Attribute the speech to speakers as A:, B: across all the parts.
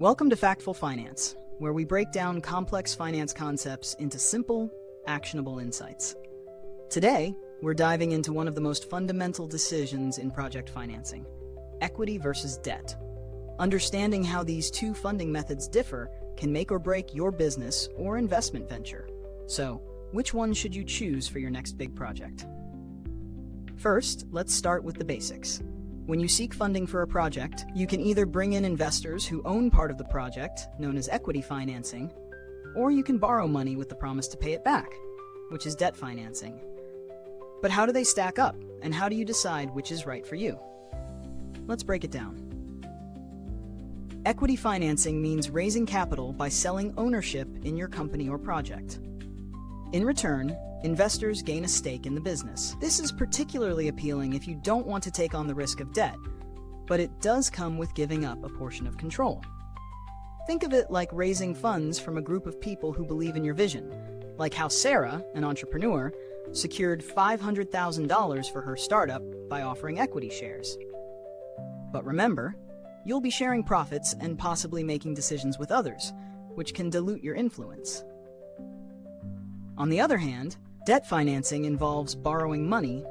A: Welcome to Factful Finance, where we break down complex finance concepts into simple, actionable insights. Today, we're diving into one of the most fundamental decisions in project financing: equity versus debt. Understanding how these two funding methods differ can make or break your business or investment venture. So, which one should you choose for your next big project? First, let's start with the basics. When you seek funding for a project, you can either bring in investors who own part of the project, known as equity financing, or you can borrow money with the promise to pay it back, which is debt financing. But how do they stack up, and how do you decide which is right for you? Let's break it down. Equity financing means raising capital by selling ownership in your company or project. In return, investors gain a stake in the business. This is particularly appealing if you don't want to take on the risk of debt, but it does come with giving up a portion of control. Think of it like raising funds from a group of people who believe in your vision, like how Sarah, an entrepreneur, secured $500,000 for her startup by offering equity shares. But remember, you'll be sharing profits and possibly making decisions with others, which can dilute your influence. On the other hand, debt financing involves borrowing money,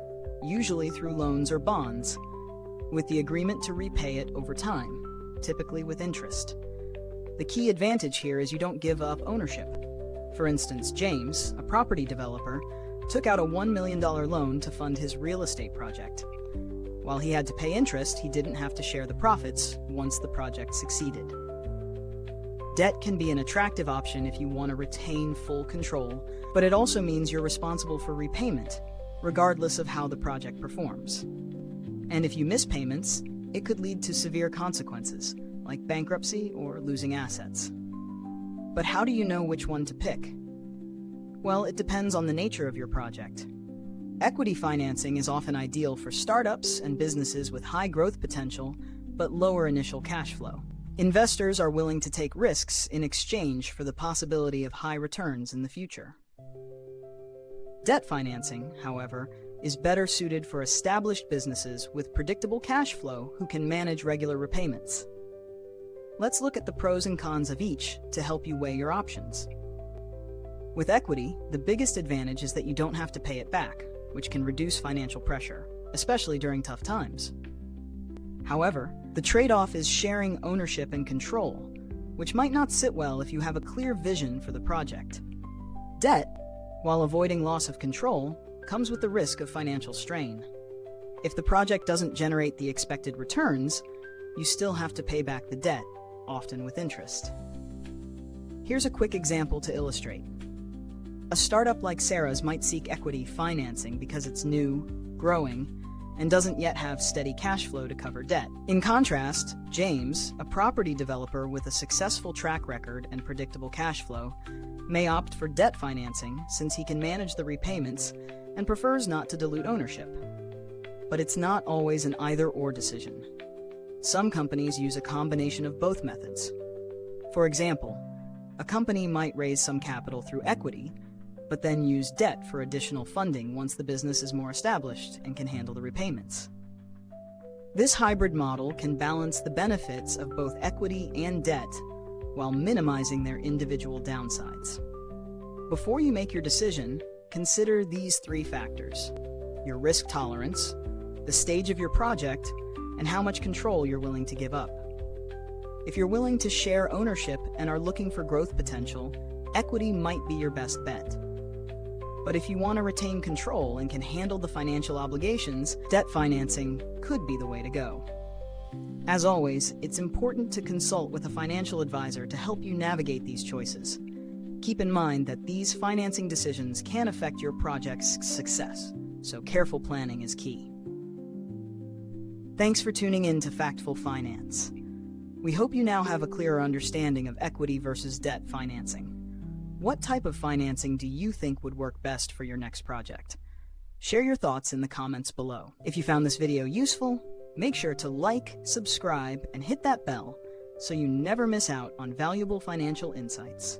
A: usually through loans or bonds, with the agreement to repay it over time, typically with interest. The key advantage here is you don't give up ownership. For instance, James, a property developer, took out a $1 million loan to fund his real estate project. While he had to pay interest, he didn't have to share the profits once the project succeeded. Debt can be an attractive option if you want to retain full control, but it also means you're responsible for repayment, regardless of how the project performs. And if you miss payments, it could lead to severe consequences, like bankruptcy or losing assets. But how do you know which one to pick? Well, it depends on the nature of your project. Equity financing is often ideal for startups and businesses with high growth potential, but lower initial cash flow. Investors are willing to take risks in exchange for the possibility of high returns in the future. Debt financing, however, is better suited for established businesses with predictable cash flow who can manage regular repayments. Let's look at the pros and cons of each to help you weigh your options. With equity, the biggest advantage is that you don't have to pay it back, which can reduce financial pressure, especially during tough times. However, the trade-off is sharing ownership and control, which might not sit well if you have a clear vision for the project. Debt, while avoiding loss of control, comes with the risk of financial strain. If the project doesn't generate the expected returns, you still have to pay back the debt, often with interest. Here's a quick example to illustrate. A startup like Sarah's might seek equity financing because it's new, growing, and doesn't yet have steady cash flow to cover debt. In contrast, James, a property developer with a successful track record and predictable cash flow, may opt for debt financing since he can manage the repayments and prefers not to dilute ownership. But it's not always an either-or decision. Some companies use a combination of both methods. For example, a company might raise some capital through equity, but then use debt for additional funding once the business is more established and can handle the repayments. This hybrid model can balance the benefits of both equity and debt while minimizing their individual downsides. Before you make your decision, consider these three factors: your risk tolerance, the stage of your project, and how much control you're willing to give up. If you're willing to share ownership and are looking for growth potential, equity might be your best bet. But if you want to retain control and can handle the financial obligations, debt financing could be the way to go. As always, it's important to consult with a financial advisor to help you navigate these choices. Keep in mind that these financing decisions can affect your project's success, so careful planning is key. Thanks for tuning in to Factful Finance. We hope you now have a clearer understanding of equity versus debt financing. What type of financing do you think would work best for your next project? Share your thoughts in the comments below. If you found this video useful, make sure to like, subscribe, and hit that bell so you never miss out on valuable financial insights.